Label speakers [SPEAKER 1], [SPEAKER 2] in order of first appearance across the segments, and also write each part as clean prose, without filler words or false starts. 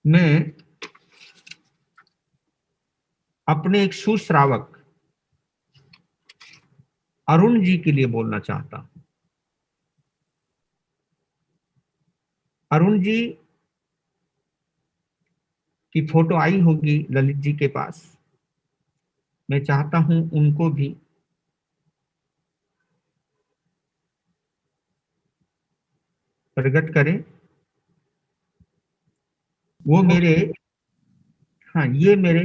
[SPEAKER 1] मैं अपने एक सुश्रावक अरुण जी के लिए बोलना चाहता हूं। अरुण जी की फोटो आई होगी ललित जी के पास। मैं चाहता हूं उनको भी प्रकट करें। वो मेरे, हाँ, ये मेरे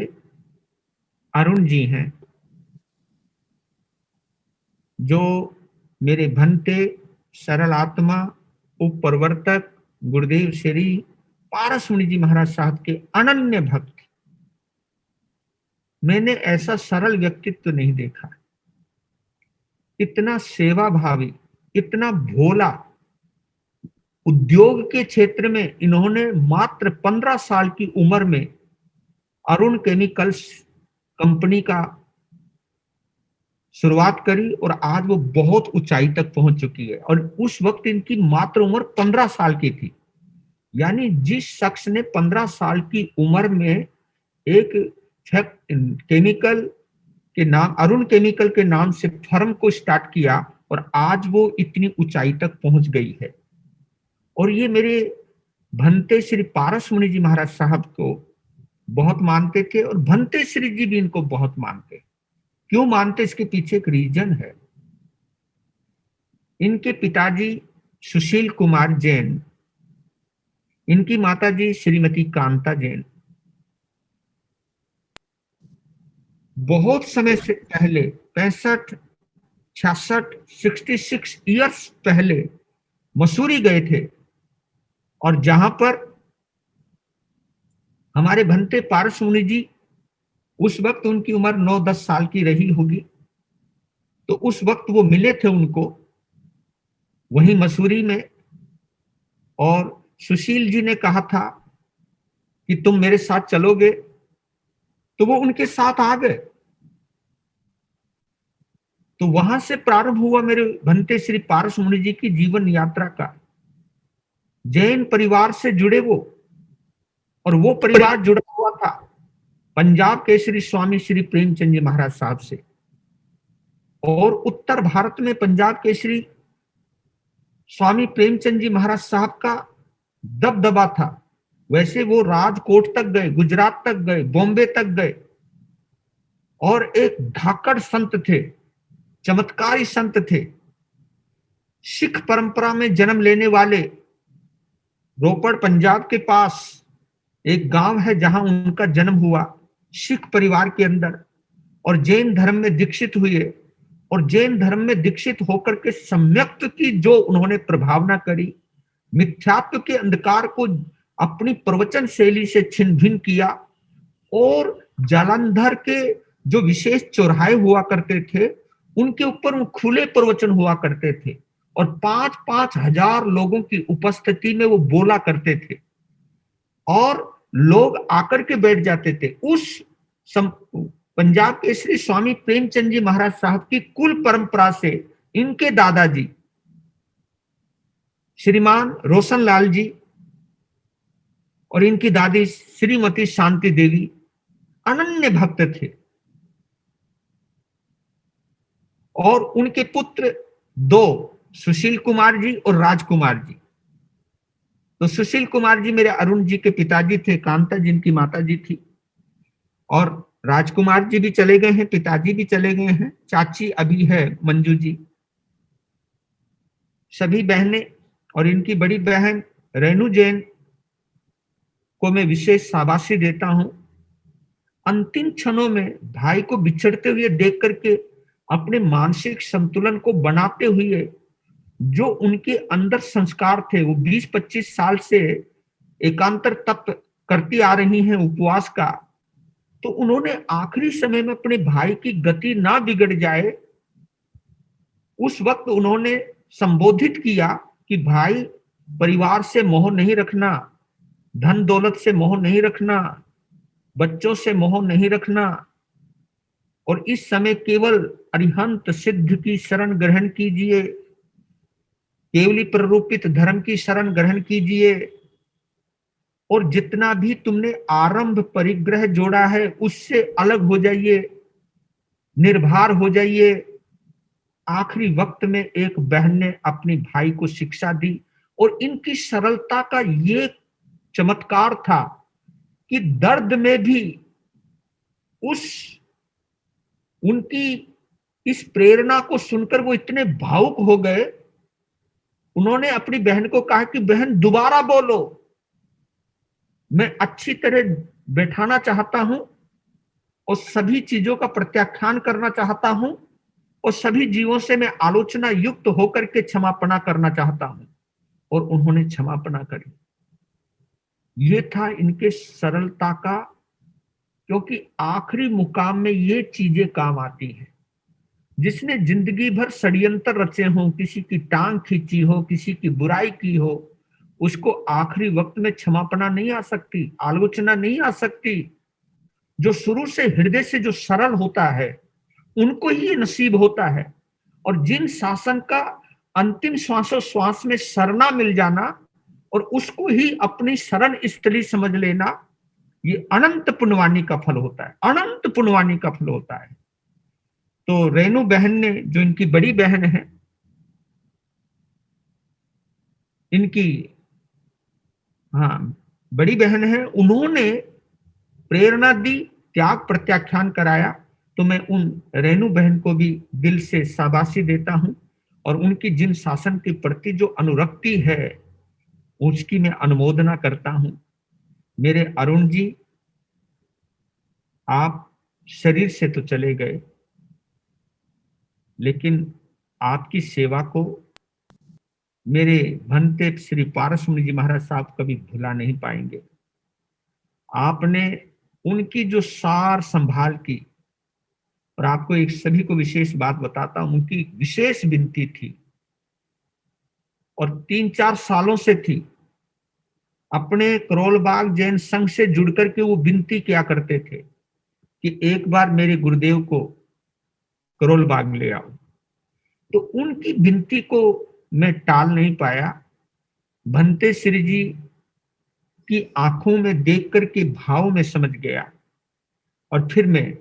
[SPEAKER 1] अरुण जी हैं, जो मेरे भंते सरल आत्मा उप प्रवर्तक गुरुदेव श्री पारस मुनि जी महाराज साहब के अनन्य भक्त। मैंने ऐसा सरल व्यक्तित्व नहीं देखा, इतना सेवा भावी, इतना भोला। उद्योग के क्षेत्र में इन्होंने मात्र 15 साल की उम्र में अरुण केमिकल्स कंपनी का शुरुआत करी और आज वो बहुत ऊंचाई तक पहुंच चुकी है। और उस वक्त इनकी मात्र उम्र 15 साल की थी। यानी जिस शख्स ने 15 साल की उम्र में एक केमिकल के नाम, अरुण केमिकल के नाम से फर्म को स्टार्ट किया और आज वो इतनी ऊंचाई तक पहुंच गई है। और ये मेरे भंते श्री पारस मुनि जी महाराज साहब को बहुत मानते थे और भंते श्री जी भी इनको बहुत मानते। क्यों मानते, इसके पीछे एक रीजन है। इनके पिताजी सुशील कुमार जैन, इनकी माताजी श्रीमती कांता जैन बहुत समय से पहले 65 66 66 ईयर्स पहले मसूरी गए थे। और जहां पर हमारे भंते पारस मुनि जी, उस वक्त उनकी उम्र 9-10 साल की रही होगी, तो उस वक्त वो मिले थे उनको वहीं मसूरी में। और सुशील जी ने कहा था कि तुम मेरे साथ चलोगे, तो वो उनके साथ आ गए। तो वहां से प्रारंभ हुआ मेरे भंते श्री पारस मुनि जी की जीवन यात्रा का। जैन परिवार से जुड़े वो, और वो परिवार जुड़ा हुआ था पंजाब केसरी स्वामी श्री प्रेमचंद जी महाराज साहब से। और उत्तर भारत में पंजाब केसरी स्वामी प्रेमचंद जी महाराज साहब का दबदबा था। वैसे वो राजकोट तक गए, गुजरात तक गए, बॉम्बे तक गए और एक धाकड़ संत थे, चमत्कारी संत थे। सिख परंपरा में जन्म लेने वाले, रोपड़ पंजाब के पास एक गांव है जहां उनका जन्म हुआ, सिख परिवार के अंदर। और जैन धर्म में दीक्षित हुए और जैन धर्म में दीक्षित होकर के सम्यक्त की जो उन्होंने प्रभावना करी, मिथ्यात्व के अंधकार को अपनी प्रवचन शैली से छिन्न भिन्न किया। और जालंधर के जो विशेष चौराहे हुआ करते थे, उनके ऊपर वो खुले प्रवचन हुआ करते थे और 5-5 हजार लोगों की उपस्थिति में वो बोला करते थे और लोग आकर के बैठ जाते थे। पंजाब के श्री स्वामी प्रेमचंद जी महाराज साहब की कुल परंपरा से इनके दादाजी श्रीमान रोशन लाल जी और इनकी दादी श्रीमती शांति देवी अनन्य भक्त थे। और उनके पुत्र 2, सुशील कुमार जी और राजकुमार जी। तो सुशील कुमार जी मेरे अरुण जी के पिताजी थे, कांता जिनकी माता जी थी। और राजकुमार जी भी चले गए हैं, पिताजी भी चले गए हैं, चाची अभी है मंजू जी। सभी बहनें और इनकी बड़ी बहन रेणु जैन को मैं विशेष शाबाशी देता हूं। अंतिम क्षणों में भाई को बिछड़ते हुए देख करके अपने मानसिक संतुलन को बनाते हुए जो उनके अंदर संस्कार थे, वो 20-25 साल से एकांतर तप करती आ रही हैं उपवास का। तो उन्होंने आखिरी समय में अपने भाई की गति ना बिगड़ जाए, उस वक्त उन्होंने संबोधित किया कि भाई, परिवार से मोह नहीं रखना, धन दौलत से मोह नहीं रखना, बच्चों से मोह नहीं रखना, और इस समय केवल अरिहंत सिद्ध की शरण ग्रहण कीजिए, केवली प्ररूपित धर्म की शरण ग्रहण कीजिए। और जितना भी तुमने आरंभ परिग्रह जोड़ा है उससे अलग हो जाइए, निर्भर हो जाइए। आखिरी वक्त में एक बहन ने अपनी भाई को शिक्षा दी और इनकी सरलता का ये चमत्कार था कि दर्द में भी उस उनकी इस प्रेरणा को सुनकर वो इतने भावुक हो गए। उन्होंने अपनी बहन को कहा कि बहन दोबारा बोलो, मैं अच्छी तरह बैठाना चाहता हूं और सभी चीजों का प्रत्याख्यान करना चाहता हूं और सभी जीवों से मैं आलोचना युक्त होकर के क्षमापणा करना चाहता हूं। और उन्होंने क्षमापणा करी। ये था इनके सरलता का, क्योंकि आखिरी मुकाम में ये चीजें काम आती हैं। जिसने जिंदगी भर षड्यंत्र रचे हों, किसी की टांग खींची हो, किसी की बुराई की हो, उसको आखिरी वक्त में क्षमापणा नहीं आ सकती, आलोचना नहीं आ सकती। जो शुरू से हृदय से जो सरल होता है उनको ही ये नसीब होता है। और जिन शासन का अंतिम श्वासोश्वास में सरना मिल जाना और उसको ही अपनी शरण स्थली समझ लेना, ये अनंत पुण्यवानी का फल होता है, अनंत पुण्यवानी का फल होता है। तो रेणु बहन ने, जो इनकी बड़ी बहन है, इनकी हाँ बड़ी बहन है, उन्होंने प्रेरणा दी, त्याग प्रत्याख्यान कराया। तो मैं उन रेणु बहन को भी दिल से शाबाशी देता हूं और उनकी जिन शासन के प्रति जो अनुरक्ति है उसकी मैं अनुमोदना करता हूं। मेरे अरुण जी, आप शरीर से तो चले गए, लेकिन आपकी सेवा को मेरे भंते श्री पारस मुनि जी महाराज साहब कभी भुला नहीं पाएंगे। आपने उनकी जो सार संभाल की, और आपको एक सभी को विशेष बात बताता हूं, उनकी विशेष विनती थी और 3-4 सालों से थी। अपने करोलबाग जैन संघ से जुड़कर के वो विनती क्या करते थे कि एक बार मेरे गुरुदेव को करोलबाग ले आओ। तो उनकी विनती को मैं टाल नहीं पाया। भंते श्री जी की आंखों में देख करके भाव में समझ गया और फिर मैं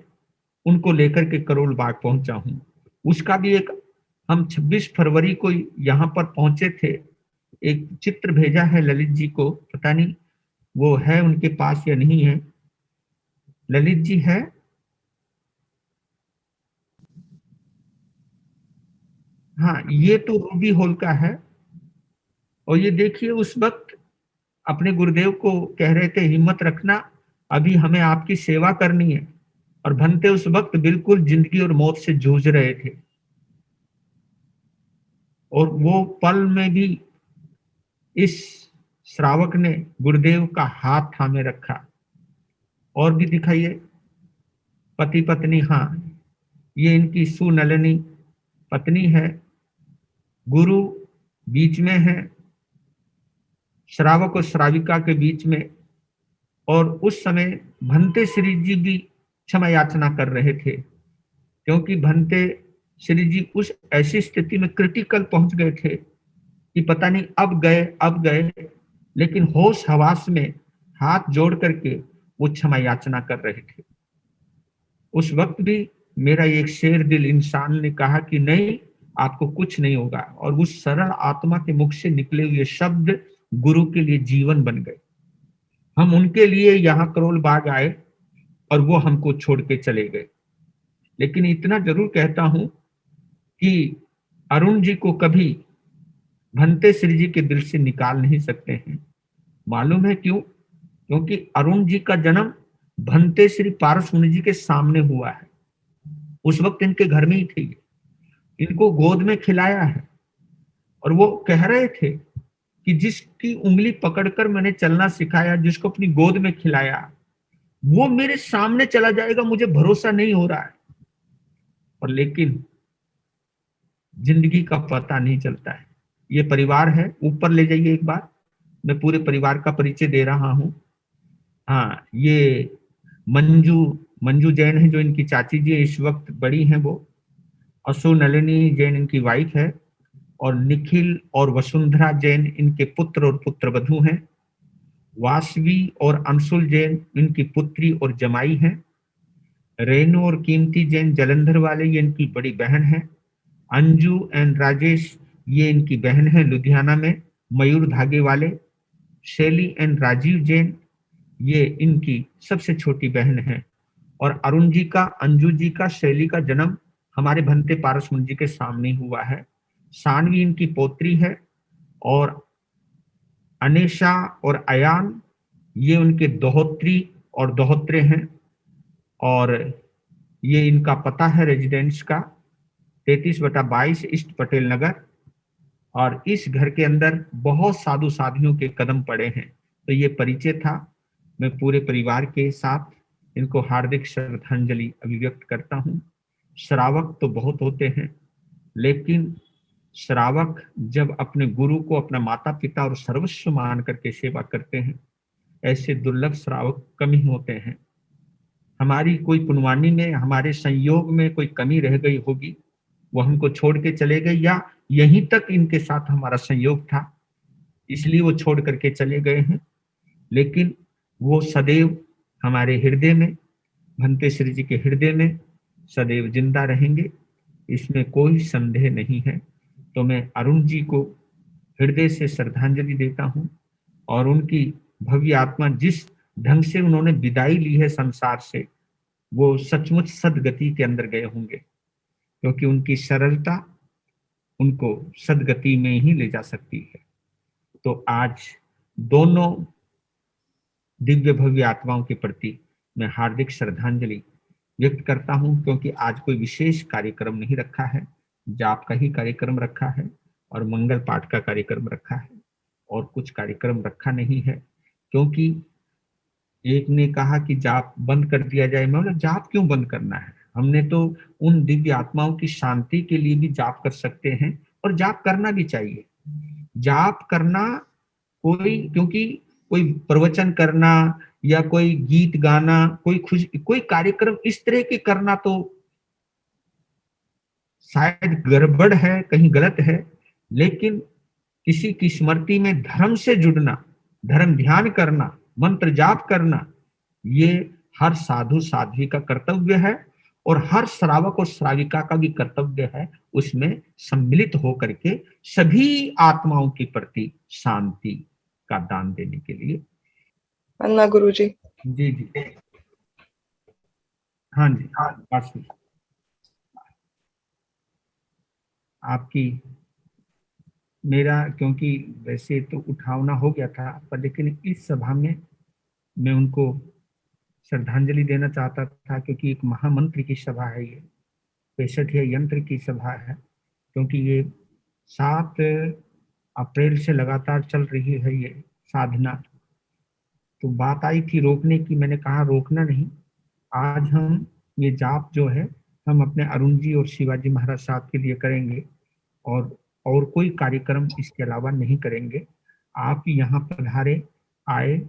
[SPEAKER 1] उनको लेकर के करोलबाग पहुंचा हूं। उसका भी एक, हम 26 फरवरी को यहां पर पहुंचे थे। एक चित्र भेजा है ललित जी को, पता नहीं वो है उनके पास या नहीं है। ललित जी है? हाँ, ये तो रूबी हॉल का है। और ये देखिए, उस वक्त अपने गुरुदेव को कह रहे थे हिम्मत रखना, अभी हमें आपकी सेवा करनी है। और भंते उस वक्त बिल्कुल जिंदगी और मौत से जूझ रहे थे। और वो पल में भी इस श्रावक ने गुरुदेव का हाथ थामे रखा। और भी दिखाइए, पति पत्नी, हाँ ये इनकी सुनलिनी पत्नी है। गुरु बीच में है, श्रावक और श्राविका के बीच में। और उस समय भंते श्री जी भी क्षमा याचना कर रहे थे, क्योंकि भंते श्री जी उस ऐसी स्थिति में क्रिटिकल पहुंच गए थे कि पता नहीं अब गए, लेकिन होश हवास में हाथ जोड़ करके वो क्षमा याचना कर रहे थे। उस वक्त भी मेरा एक शेर दिल इंसान ने कहा कि नहीं, आपको कुछ नहीं होगा। और उस सरल आत्मा के मुख से निकले हुए शब्द गुरु के लिए जीवन बन गए। हम उनके लिए यहाँ करोल बाग आए और वो हमको छोड़ के चले गए। लेकिन इतना जरूर कहता हूं कि अरुण जी को कभी भंते श्री जी के दिल से निकाल नहीं सकते हैं। मालूम है क्यों? क्योंकि अरुण जी का जन्म भंते श्री पारस मुनि जी के सामने हुआ है। उस वक्त इनके घर में ही थे, इनको गोद में खिलाया है। और वो कह रहे थे कि जिसकी उंगली पकड़कर मैंने चलना सिखाया, जिसको अपनी गोद में खिलाया, वो मेरे सामने चला जाएगा, मुझे भरोसा नहीं हो रहा है। और लेकिन जिंदगी का पता नहीं चलता है। ये परिवार है, ऊपर ले जाइए एक बार, मैं पूरे परिवार का परिचय दे रहा हूं। हाँ, ये मंजू मंजू जैन है, जो इनकी चाची जी है, इस वक्त बड़ी हैं वो। असु नलिनी जैन इनकी वाइफ है और निखिल और वसुंधरा जैन इनके पुत्र और पुत्रवधू हैं। वासवी और अंशुल जैन इनकी पुत्री और जमाई हैं। रेणु और कीमती जैन जलंधर वाले, ये इनकी बड़ी बहन है। अंजू एंड राजेश, ये इनकी बहन है लुधियाना में, मयूर धागे वाले। शैली एंड राजीव जैन, ये इनकी सबसे छोटी बहन है। और अरुण जी का, अंजू जी का, शैली का जन्म हमारे भंते पारसमुनि जी के सामने हुआ है। सानवी इनकी पोत्री है। और अनेशा और अयान, ये उनके दोहत्री और दोहत्रे हैं। और ये इनका पता है रेजिडेंस का 33/22 ईस्ट पटेल नगर। और इस घर के अंदर बहुत साधु साधियों के कदम पड़े हैं। तो ये परिचय था। मैं पूरे परिवार के साथ इनको हार्दिक श्रद्धांजलि अभिव्यक्त करता हूँ। श्रावक तो बहुत होते हैं, लेकिन श्रावक जब अपने गुरु को अपना माता पिता और सर्वस्व मान करके सेवा करते हैं, ऐसे दुर्लभ श्रावक कम ही होते हैं। हमारी कोई पुनवानी में, हमारे संयोग में कोई कमी रह गई होगी, वो हमको छोड़ के चले गए, या यहीं तक इनके साथ हमारा संयोग था इसलिए वो छोड़ करके चले गए हैं। लेकिन वो सदैव हमारे हृदय में, भंतेश्वरी जी के हृदय में सदैव जिंदा रहेंगे, इसमें कोई संदेह नहीं है। तो मैं अरुण जी को हृदय से श्रद्धांजलि देता हूँ। और उनकी भव्य आत्मा, जिस ढंग से उन्होंने विदाई ली है संसार से, वो सचमुच सदगति के अंदर गए होंगे, क्योंकि उनकी सरलता उनको सदगति में ही ले जा सकती है। तो आज दोनों दिव्य भव्य आत्माओं के प्रति मैं हार्दिक श्रद्धांजलि व्यक्त करता हूं, क्योंकि आज कोई विशेष कार्यक्रम नहीं रखा है, जाप का ही कार्यक्रम रखा है और मंगल पाठ का कार्यक्रम रखा है, और कुछ कार्यक्रम रखा नहीं है। क्योंकि एक ने कहा कि जाप बंद कर दिया जाए। मैं बोला जाप क्यों बंद करना है, हमने तो उन दिव्य आत्माओं की शांति के लिए भी जाप कर सकते हैं, और जाप करना भी चाहिए। जाप करना कोई, क्योंकि कोई प्रवचन करना या कोई गीत गाना, कोई कार्यक्रम इस तरह के करना तो शायद गड़बड़ है, कहीं गलत है। लेकिन किसी की स्मृति में धर्म से जुड़ना, धर्म ध्यान करना, मंत्र जाप करना, ये हर साधु साध्वी का कर्तव्य है, और हर श्रावक और श्राविका का भी कर्तव्य है उसमें सम्मिलित होकर के सभी आत्माओं के प्रति शांति का दान देने के लिए।
[SPEAKER 2] अन्ना गुरु जी।
[SPEAKER 1] जी जी, हाँ जी, बस आपकी, मेरा क्योंकि वैसे तो उठावना हो गया था, पर लेकिन इस सभा में मैं उनको श्रद्धांजलि देना चाहता था, क्योंकि एक महामंत्र की सभा है ये, 65 यंत्र की सभा है। क्योंकि ये 7 अप्रैल से लगातार चल रही है ये साधना। तो बात आई थी रोकने की, मैंने कहा रोकना नहीं, आज हम ये जाप जो है हम अपने अरुण जी और शिवाजी महाराज साहब के लिए करेंगे, और कोई कार्यक्रम इसके अलावा नहीं करेंगे। आप यहाँ पधारे आए,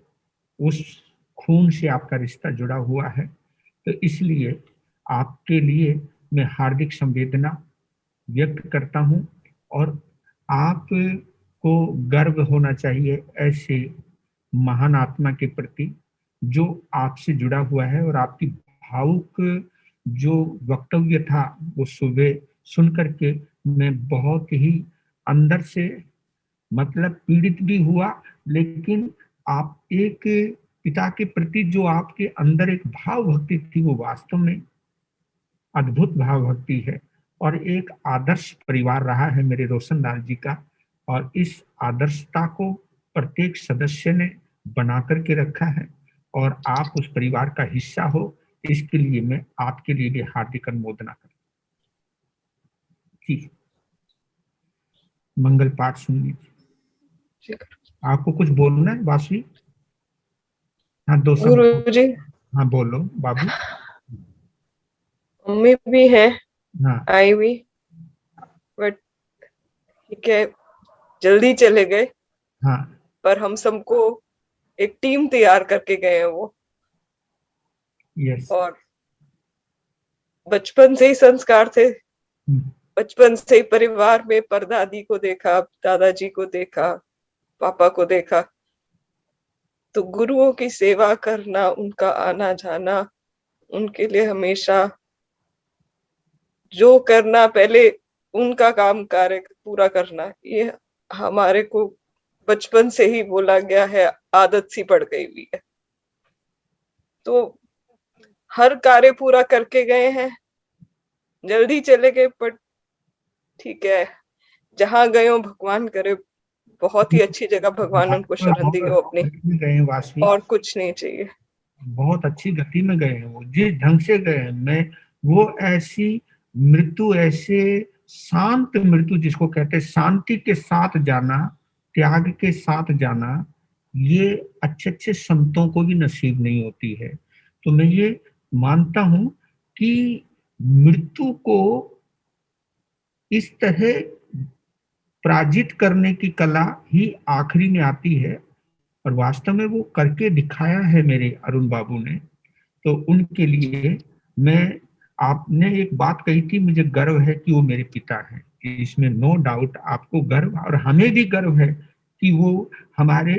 [SPEAKER 1] उस खून से आपका रिश्ता जुड़ा हुआ है, तो इसलिए आपके लिए मैं हार्दिक संवेदना व्यक्त करता हूँ। और आप को गर्व होना चाहिए ऐसे महान आत्मा के प्रति जो आपसे जुड़ा हुआ है। और आपकी भावुक जो वक्तव्य था वो सुबह सुन करके मैं बहुत ही अंदर से मतलब पीड़ित भी हुआ। लेकिन आप एक पिता के प्रति जो आपके अंदर एक भाव भक्ति थी, वो वास्तव में अद्भुत भाव भक्ति है। और एक आदर्श परिवार रहा है मेरे रोशनलाल जी का, और इस आदर्शता को प्रत्येक सदस्य ने बना करके रखा है, और आप उस परिवार का हिस्सा हो, इसके लिए मैं आपके लिए भी हार्दिक अनुमोदना करता हूँ। मंगल पाठ सुन लीजिए। आपको कुछ बोलना है बासुरी? हाँ, 2 शब्द।
[SPEAKER 2] गुरु जी,
[SPEAKER 1] हाँ बोलो बाबू।
[SPEAKER 2] मम्मी भी है
[SPEAKER 1] हाँ
[SPEAKER 2] आई हुई, बट ठीक है जल्दी चले गए।
[SPEAKER 1] हाँ,
[SPEAKER 2] पर हम सबको एक टीम तैयार करके गए हैं वो।
[SPEAKER 1] यस।
[SPEAKER 2] और बचपन से ही संस्कार थे, बचपन से ही परिवार में परदादी को देखा, दादाजी को देखा, पापा को देखा, तो गुरुओं की सेवा करना, उनका आना जाना, उनके लिए हमेशा जो करना, पहले उनका काम कार्य पूरा करना, ये हमारे को बचपन से ही बोला गया है, आदत सी पड़ गई हुई है। तो हर कार्य पूरा करके गए हैं, जल्दी चले गए, पर ठीक है, जहां गए हो भगवान करे बहुत ही अच्छी जगह भगवान उनको शरण दी हो अपनी,
[SPEAKER 1] में गए हैं वासवी,
[SPEAKER 2] और कुछ नहीं चाहिए।
[SPEAKER 1] बहुत अच्छी गति में गए हैं वो, जिस ढंग से गए हैं। मैं वो ऐसी मृत्यु, ऐसे शांत मृत्यु जिसको कहते हैं, शांति के साथ जाना, त्याग के साथ जाना, ये अच्छे अच्छे संतों को भी नसीब नहीं होती है। तो मैं ये मानता हूं कि मृत्यु को इस तरह पराजित करने की कला ही आखिरी में आती है, और वास्तव में वो करके दिखाया है मेरे अरुण बाबू ने। तो उनके लिए मैं, आपने एक बात कही थी, मुझे गर्व है कि वो मेरे पिता हैं, इसमें नो डाउट। आपको गर्व, और हमें भी गर्व है कि वो हमारे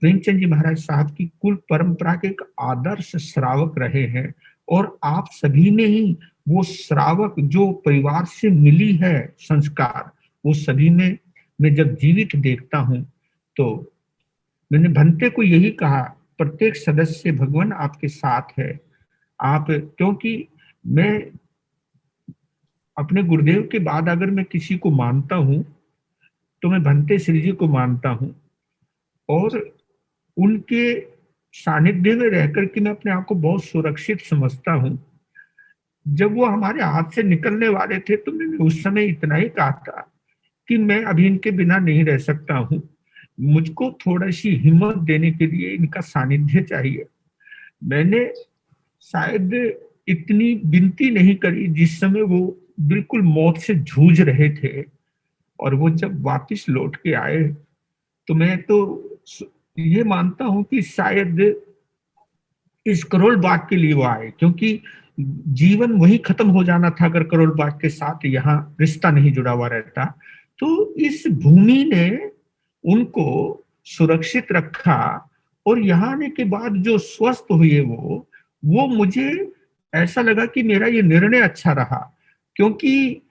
[SPEAKER 1] प्रेमचंद जी महाराज साहब की कुल परंपरा के एक आदर्श श्रावक रहे हैं। और आप सभी ने ही वो श्रावक जो परिवार से मिली है संस्कार, वो सभी में मैं जब जीवित देखता हूं, तो मैंने भंते को यही कहा, प्रत्येक सदस्य भगवान आपके साथ है। आप, क्योंकि मैं अपने गुरुदेव के बाद अगर मैं किसी को मानता हूं, तो मैं भंते श्री जी को मानता हूं, और उनके सानिध्य में रहकर के मैं अपने आप को बहुत सुरक्षित समझता हूं। जब वो हमारे हाथ से निकलने वाले थे, तो मैंने उस समय इतना ही कहा था कि मैं अभी इनके बिना नहीं रह सकता हूं, मुझको थोड़ा सी हिम्मत देने के लिए इनका सानिध्य चाहिए। मैंने शायद इतनी विनती नहीं करी जिस समय वो बिल्कुल मौत से जूझ रहे थे, और वो जब वापस लौट के आए, तो मैं तो ये मानता हूं कि शायद इस करोल बाग के लिए वो आए, क्योंकि जीवन वही खत्म हो जाना था अगर करोल बाग के साथ यहाँ रिश्ता नहीं जुड़ा हुआ रहता। तो इस भूमि ने उनको सुरक्षित रखा, और यहाँ आने के बाद जो स्वस्थ हुए वो मुझे ऐसा लगा कि मेरा ये निर्णय अच्छा रहा। क्योंकि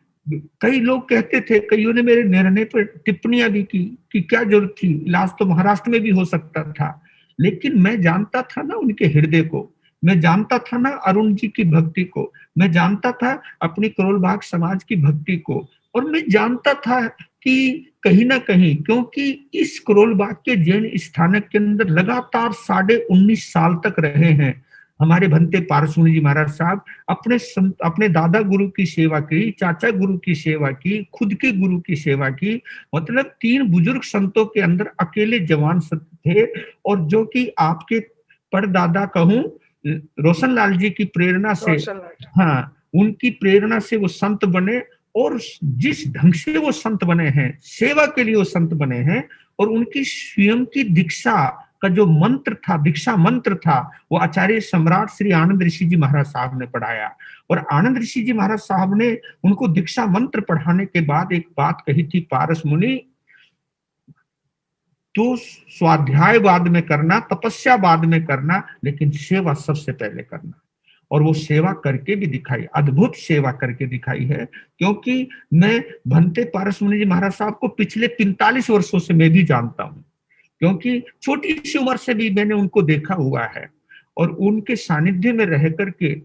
[SPEAKER 1] कई लोग कहते थे, कईयों ने मेरे निर्णय पर टिप्पणियां भी की कि क्या जरूरत थी, इलाज तो महाराष्ट्र में भी हो सकता था। लेकिन मैं जानता था ना उनके हृदय को, मैं जानता था ना अरुण जी की भक्ति को, मैं जानता था अपनी करोल बाग समाज की भक्ति को, और मैं जानता था कि कहीं ना कहीं, क्योंकि इस करोल बाग के जैन स्थानक के अंदर लगातार 19.5 साल तक रहे हैं हमारे भंते पारसमुनि जी महाराज साहब। अपने दादा गुरु की सेवा की, चाचा गुरु की सेवा की, खुद के गुरु की सेवा की, मतलब 3 बुजुर्ग संतों के अंदर अकेले जवान संत थे। और जो कि आपके परदादा कहूं, रोशन लाल जी की प्रेरणा से,
[SPEAKER 2] रोशन लाल।
[SPEAKER 1] हाँ, उनकी प्रेरणा से वो संत बने, और जिस ढंग से वो संत बने हैं, सेवा के लिए वो संत बने हैं। और उनकी स्वयं की दीक्षा का जो मंत्र था, दीक्षा मंत्र था, वो आचार्य सम्राट श्री आनंद ऋषि जी महाराज साहब ने पढ़ाया। और आनंद ऋषि जी महाराज साहब ने उनको दीक्षा मंत्र पढ़ाने के बाद एक बात कही थी, पारस मुनि, तो स्वाध्याय बाद में करना, तपस्या बाद में करना, लेकिन सेवा सबसे पहले करना। और वो सेवा करके भी दिखाई, अद्भुत सेवा करके दिखाई है। क्योंकि मैं भंते पारसमुनि जी महाराज साहब को पिछले 45 वर्षों से मैं भी जानता हूं, क्योंकि छोटी सी उम्र से भी मैंने उनको देखा हुआ है। और उनके सानिध्य में रह करके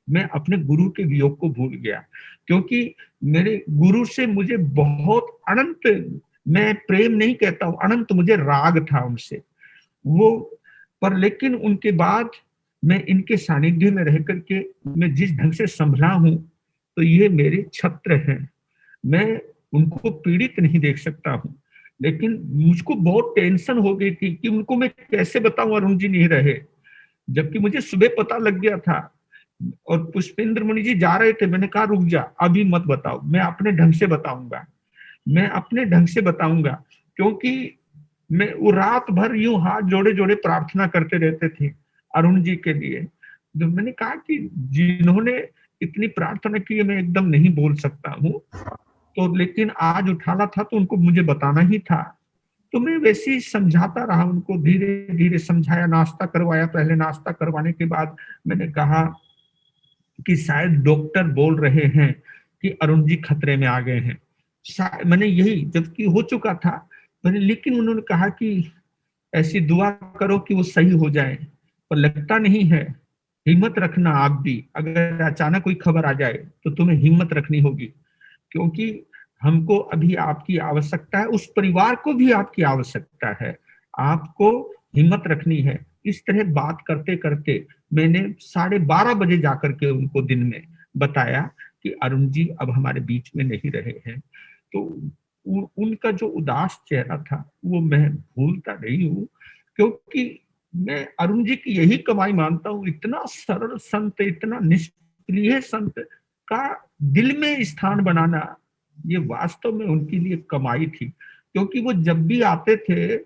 [SPEAKER 1] मैं अपने गुरु के वियोग को भूल गया, क्योंकि मेरे गुरु से मुझे बहुत अनंत, मैं प्रेम नहीं कहता हूं, अनंत मुझे राग था उनसे वो। पर लेकिन उनके बाद मैं इनके सानिध्य में रह करके मैं जिस ढंग से संभला हूं, तो ये मेरे छत्र हैं। मैं उनको पीड़ित नहीं देख सकता हूं, लेकिन मुझको बहुत टेंशन हो गई थी कि उनको मैं कैसे बताऊं अरुण जी नहीं रहे। जबकि मुझे सुबह पता लग गया था, और पुष्पेंद्र मुनि जी जा रहे थे, मैंने कहा रुक जा, अभी मत बताओ, मैं अपने ढंग से बताऊंगा, मैं अपने ढंग से बताऊंगा। क्योंकि मैं वो रात भर यूं हाथ जोड़े जोड़े प्रार्थना करते रहते थे अरुण जी के लिए। तो मैंने कहा कि जिन्होंने इतनी प्रार्थना की है, मैं एकदम नहीं बोल सकता हूँ। तो लेकिन आज उठाना था तो उनको मुझे बताना ही था। तो मैं वैसे ही समझाता रहा उनको, धीरे धीरे समझाया, नाश्ता करवाया। पहले नाश्ता करवाने के बाद मैंने कहा कि शायद डॉक्टर बोल रहे हैं कि अरुण जी खतरे में आ गए हैं। मैंने यही, जबकि हो चुका था मैंने, लेकिन उन्होंने कहा कि ऐसी दुआ करो कि वो सही हो जाए, पर लगता नहीं है। हिम्मत रखना आप भी, अगर अचानक कोई खबर आ जाए तो तुम्हें हिम्मत रखनी होगी, क्योंकि हमको अभी आपकी आवश्यकता है, उस परिवार को भी आपकी आवश्यकता है, आपको हिम्मत रखनी है। इस तरह बात करते करते मैंने 12:30 बजे जाकर के उनको दिन में बताया कि अरुण जी अब हमारे बीच में नहीं रहे हैं। तो उनका जो उदास चेहरा था वो मैं भूलता नहीं हूँ, क्योंकि मैं अरुण जी की यही कमाई मानता हूँ। इतना सरल संत, इतना निष्क्रिय संत का दिल में स्थान बनाना, ये वास्तव में उनके लिए कमाई थी। क्योंकि वो जब भी आते थे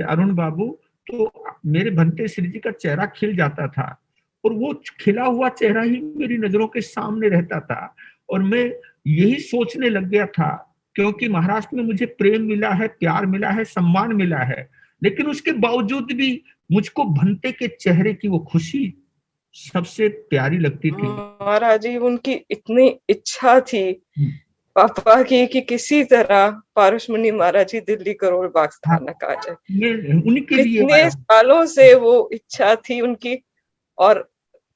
[SPEAKER 1] अरुण बाबू, तो मेरे भंते श्री जी का चेहरा खिल जाता था, और वो खिला हुआ चेहरा ही मेरी नजरों के सामने रहता था। और मैं यही सोचने लग गया था, क्योंकि महाराष्ट्र में मुझे प्रेम मिला है, प्यार मिला है, सम्मान मिला है, लेकिन उसके बावजूद भी मुझको भंते के चेहरे की वो खुशी सबसे प्यारी लगती थी।
[SPEAKER 2] महाराज जी, उनकी इतनी इच्छा थी पापा की कि किसी तरह पारसमणि महाराज जी दिल्ली करोल बाग
[SPEAKER 1] हाँ,
[SPEAKER 2] स्थानक आ जाए।
[SPEAKER 1] मैं उनके लिए
[SPEAKER 2] कितने
[SPEAKER 1] आया हूँ।
[SPEAKER 2] सालों से वो इच्छा थी उनकी, और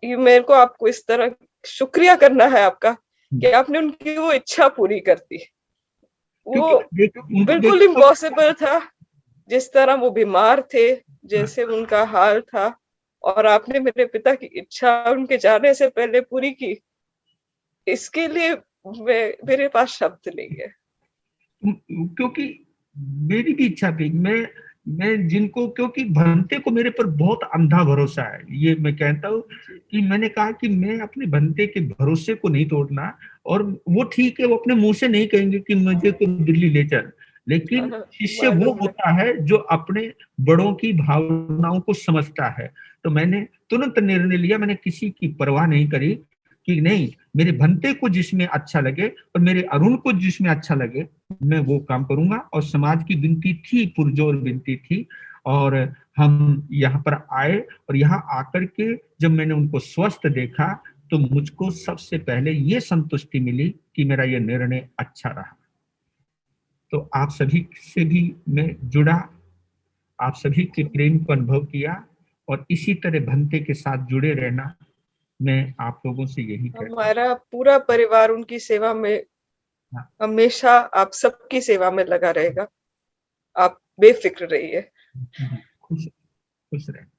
[SPEAKER 2] ये मेरे को आपको इस तरह शुक्रिया करना है आपका कि आपने उनकी वो इच्छा पूरी कर दी। वो
[SPEAKER 1] क्योंकि उनको
[SPEAKER 2] बिल्कुल इम्पॉसिबल था, जिस तरह वो बीमार थे, जैसे उनका हाल था, और आपने मेरे पिता की इच्छा उनके जाने से पहले पूरी की। इसके लिए मेरे पास शब्द नहीं है।
[SPEAKER 1] क्योंकि मेरी भी इच्छा थी, मैं जिनको, क्योंकि भंते को मेरे पर बहुत अंधा भरोसा है, ये मैं कहता हूँ कि मैंने कहा कि मैं अपने भंते के भरोसे को नहीं तोड़ना। और वो ठीक है, वो अपने मुंह से नहीं कहेंगे कि मुझे तो दिल्ली ले चल, लेकिन शिष्य वो
[SPEAKER 2] मालूम है।
[SPEAKER 1] होता है जो अपने बड़ों की भावनाओं को समझता है। तो मैंने तुरंत निर्णय लिया, मैंने किसी की परवाह नहीं करी कि नहीं, मेरे भंते को जिसमें अच्छा लगे और मेरे अरुण को जिसमें अच्छा लगे, मैं वो काम करूंगा। और समाज की विनती थी, पुरजोर विनती थी, और हम यहाँ पर आए। और यहाँ आकर के जब मैंने उनको स्वस्थ देखा, तो मुझको सबसे पहले ये संतुष्टि मिली कि मेरा ये निर्णय अच्छा रहा। तो आप सभी से भी मैं जुड़ा, आप सभी के प्रेम को अनुभव किया, और इसी तरह भंते के साथ जुड़े रहना मैं आप लोगों से यही कहता हूँ।
[SPEAKER 2] हमारा पूरा परिवार उनकी सेवा में
[SPEAKER 1] हाँ,
[SPEAKER 2] हमेशा आप सबकी सेवा में लगा रहेगा। आप बेफिक्र रहिए।
[SPEAKER 1] खुश खुश रहे।